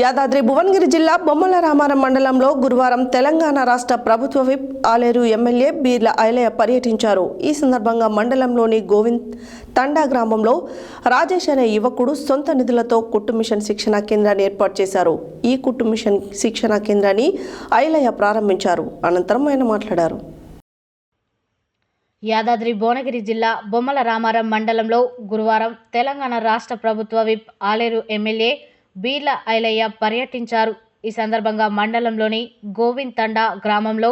యాదాద్రి భువనగిరి జిల్లా బొమ్మల రామారం మండలంలో గురువారం తెలంగాణ రాష్ట్ర ప్రభుత్వ విప్ ఆలేరు ఎమ్మెల్యే బీర్ల ఐలయ్య పర్యటించారు. ఈ సందర్భంగా మండలంలోని గోవింద్ తండా గ్రామంలో రాజేష్ అనే యువకుడు సొంత నిధులతో కుట్టు మిషన్ శిక్షణ కేంద్రాన్ని ఏర్పాటు చేశారు. ఈ కుట్టు మిషన్ శిక్షణ కేంద్రాన్ని ఐలయ్య ప్రారంభించారు. అనంతరం ఆయన మాట్లాడారు. యాదాద్రి భువనగిరి జిల్లా బొమ్మల రామారం మండలంలో గురువారం తెలంగాణ రాష్ట్ర ప్రభుత్వ విప్ ఆలేరు ఎమ్మెల్యే బీర్ల ఐలయ్య పర్యటించారు. ఈ సందర్భంగా మండలంలోని గోవింద్ తండా గ్రామంలో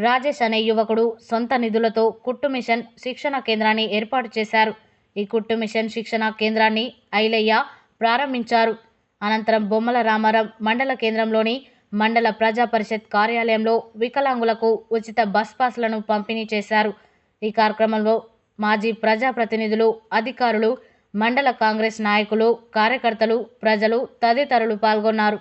రాజేష్ అనే యువకుడు సొంత నిధులతో కుట్టు మిషన్ శిక్షణ కేంద్రాన్ని ఏర్పాటు చేశారు. ఈ కుట్టు మిషన్ శిక్షణ కేంద్రాన్ని ఐలయ్య ప్రారంభించారు. అనంతరం బొమ్మల రామారం మండల కేంద్రంలోని మండల ప్రజా పరిషత్ కార్యాలయంలో వికలాంగులకు ఉచిత బస్ పాస్లను పంపిణీ చేశారు. ఈ కార్యక్రమంలో మాజీ ప్రజాప్రతినిధులు, అధికారులు, మండల కాంగ్రెస్ నాయకులు, కార్యకర్తలు, ప్రజలు తదితరులు పాల్గొన్నారు.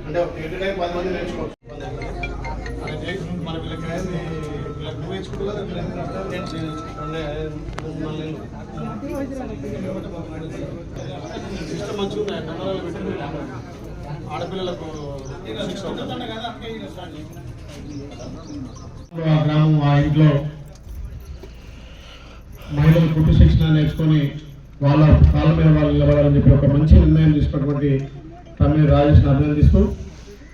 అంటే 10 మంది నేర్చుకోవచ్చు. మన వీళ్ళకి నువ్వు నేర్చుకుంటూ కదా సిస్టమ్ మంచిగా ఉన్నాయి. కన్నడాలు పెట్టి ఆడపిల్లలకు గ్రామం ఆ ఇంట్లో మహిళలు కుట్టు శిక్షణ నేర్చుకొని వాళ్ళ కాళ్ళ మీద వాళ్ళు నిలబడాలని చెప్పి ఒక మంచి నిర్ణయం తీసుకున్నటువంటి తమ్మిడి రాజేష్ని అభినందిస్తూ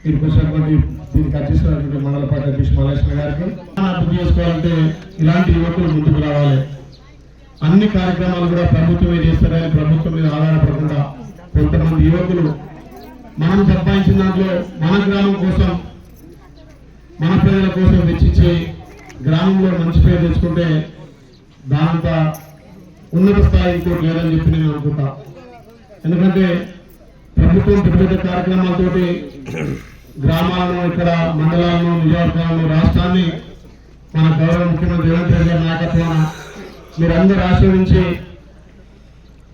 దీనికి వచ్చినటువంటి దీనికి అధ్యక్షులైనటువంటి మండల పార్టీ అధ్యక్షుడు మల్లేశ్వర గారికి అభివృద్ధి చేసుకోవాలంటే ఇలాంటి యువకులు ముందుకు రావాలి. అన్ని కార్యక్రమాలు కూడా ప్రభుత్వమే చేస్తారని ప్రభుత్వం మీద ఆధారపడకుండా కొంతమంది యువకులు మనం సంపాదించిన దాంట్లో మన గ్రామం కోసం, మన ప్రజల కోసం వెచ్చించి గ్రామంలో మంచి పేరు తెచ్చుకుంటే దానంతా ఉన్నత స్థాయి ఇంకోటి లేదని చెప్పి నేను అనుకుంటా. ఎందుకంటే ప్రభుత్వం పెద్ద పెద్ద కార్యక్రమాలతోటి గ్రామాలను, ఇక్కడ మండలాలను, నియోజకవర్గాలను, రాష్ట్రాన్ని మన గౌరవ ముఖ్యమంత్రి రేవంత్ రెడ్డి గారి నాయకత్వాన మీరందరూ ఆశీర్వదించి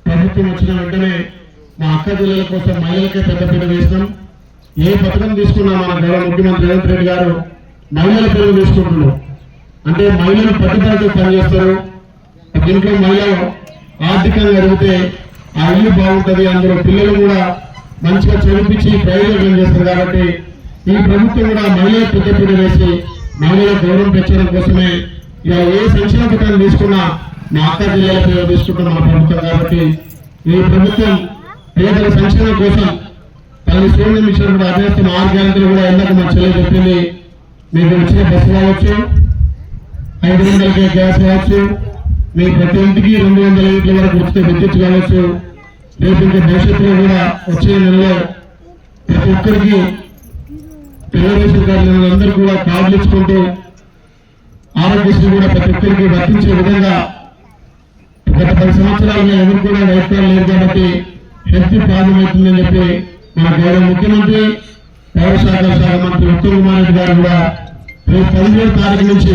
ప్రభుత్వం వచ్చిన వెంటనే మా అక్క జిల్లాల కోసం మహిళలకే పెద్దపీట వేసినాం. ఏ పథకం తీసుకున్నా మన గౌరవ ముఖ్యమంత్రి రేవంత్ రెడ్డి గారు మహిళల పేరు తీసుకుంటున్నారు. అంటే మహిళలు పట్టుదలతో పనిచేస్తారు. దీంట్లో మహిళలు ఆర్థికంగా ఎదిగితే ఆ ఇల్లు బాగుంటుంది, అందులో పిల్లలు కూడా మంచిగా చదివించి ప్రయోజనం చేస్తారు. కాబట్టి ఈ ప్రభుత్వం కూడా మహిళల పెద్దపీట వేసి మహిళల గౌరవం పెంచడం కోసమే ఇలా ఏ సంక్షేమ పథకాన్ని తీసుకున్నా మా అక్క జిల్లాల పేరు తీసుకుంటున్న మా ప్రభుత్వం. కాబట్టి ఈ ప్రభుత్వం పేదల సంక్షేమం కోసం తల్లి సూర్య మిషన్ కూడా అభ్యర్థం 6 గ్యారెంటీలు కూడా ఎందుకు మా చెల్లె చెప్పింది. మీకు వచ్చిన బస్సు కావచ్చు, 500 గ్యాస్ కావచ్చు, మీరు ప్రతి ఇంటికి 200 యూనిట్ల వరకు ఉచిత విద్యుత్ కావచ్చు. రేపు ఇంకా భవిష్యత్తులో కూడా వచ్చే నెలలో ప్రతి ఒక్కరికి తెలుగుదేశం కార్యాలయంలో అందరూ కూడా కార్డులు ఇచ్చుకుంటూ ఆరోగ్యశ్రీ కూడా ప్రతి ఒక్కరికి వర్తించే విధంగా గత 10 సంవత్సరాలుగా ఎవరు కూడా వైట్ కార్డు లేదు కాబట్టి హెల్త్ ప్రాబ్లం అవుతుందని చెప్పి మన గౌరవ ముఖ్యమంత్రి, పౌరశాఖ శాఖ మంత్రి ఉత్తమ్ కుమార్ రెడ్డి గారు కూడా రేపు 17వ తారీఖు నుంచి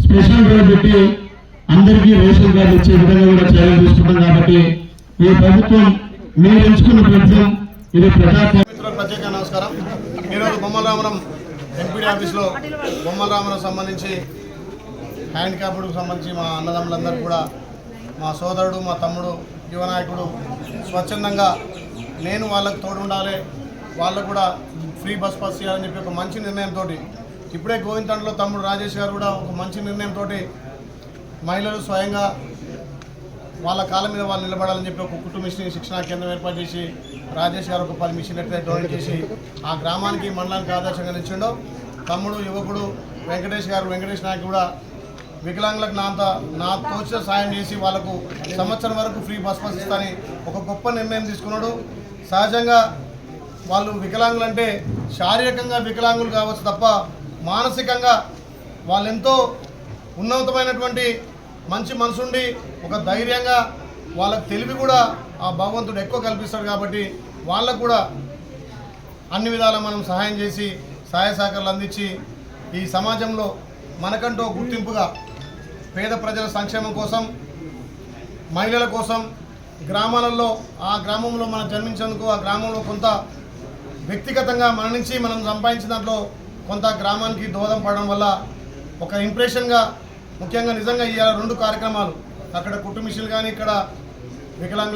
స్పెషల్ డ్రైవ్ పెట్టి అందరికీ రేషన్ కార్డు ఇచ్చే విధంగా కూడా చర్యలు తీసుకుంటాం. కాబట్టి ఈ ప్రభుత్వం మీరు ఎంచుకున్న ప్రభుత్వం ఇది ప్రత్యేక నమస్కారం. ఈరోజు బొమ్మల రామరం ఎంపీడీ ఆఫీస్లో బొమ్మల రామరం సంబంధించి హ్యాండిక్యాప్డ్కు సంబంధించి మా అన్నదమ్ములందరూ కూడా మా సోదరుడు, మా తమ్ముడు, యువ నాయకుడు స్వచ్ఛందంగా నేను వాళ్ళకు తోడు ఉండాలి, వాళ్ళకు కూడా ఫ్రీ బస్ పాస్ చేయాలని చెప్పి ఒక మంచి నిర్ణయంతో ఇప్పుడే గోవిందంలో తమ్ముడు రాజేష్ గారు కూడా ఒక మంచి నిర్ణయంతో మహిళలు స్వయంగా వాళ్ళ కాళ్ళ మీద వాళ్ళు నిలబడాలని చెప్పి ఒక కుటుంబ శిక్షణా కేంద్రం ఏర్పాటు చేసి రాజేష్ గారు ఒక 10 మిషన్లు ఎట్లా డొనేట్ చేసి ఆ గ్రామానికి, మండలానికి ఆదర్శంగా నిలిచిండో. తమ్ముడు యువకుడు వెంకటేష్ నాయక్ కూడా వికలాంగులకు నా తోచిన సాయం చేసి వాళ్ళకు సంవత్సరం వరకు ఫ్రీ బస్ పాస్ ఇస్తానని ఒక గొప్ప నిర్ణయం తీసుకున్నాడు. సహజంగా వాళ్ళు వికలాంగులు అంటే శారీరకంగా వికలాంగులు కావచ్చు తప్ప మానసికంగా వాళ్ళెంతో ఉన్నతమైనటువంటి మంచి మనసుండి ఒక ధైర్యంగా వాళ్ళకు తెలివి కూడా ఆ భగవంతుడు ఎక్కువ కల్పిస్తాడు. కాబట్టి వాళ్ళకు కూడా అన్ని విధాలా మనం సహాయం చేసి సహాయ సహకారాలు అందించి ఈ సమాజంలో మనకంటూ గుర్తింపుగా పేద ప్రజల సంక్షేమం కోసం, మహిళల కోసం, గ్రామాలలో ఆ గ్రామంలో మనం జన్మించేందుకు ఆ గ్రామంలో కొంత వ్యక్తిగతంగా మన నుంచి మనం సంపాదించిన దాంట్లో కొంత గ్రామానికి దోహదం పడడం వల్ల ఒక ఇంప్రెషన్గా ముఖ్యంగా నిజంగా ఈ 2 కార్యక్రమాలు అక్కడ కుటుంబ మిషన్లు కానీ ఇక్కడ వికలాంగుల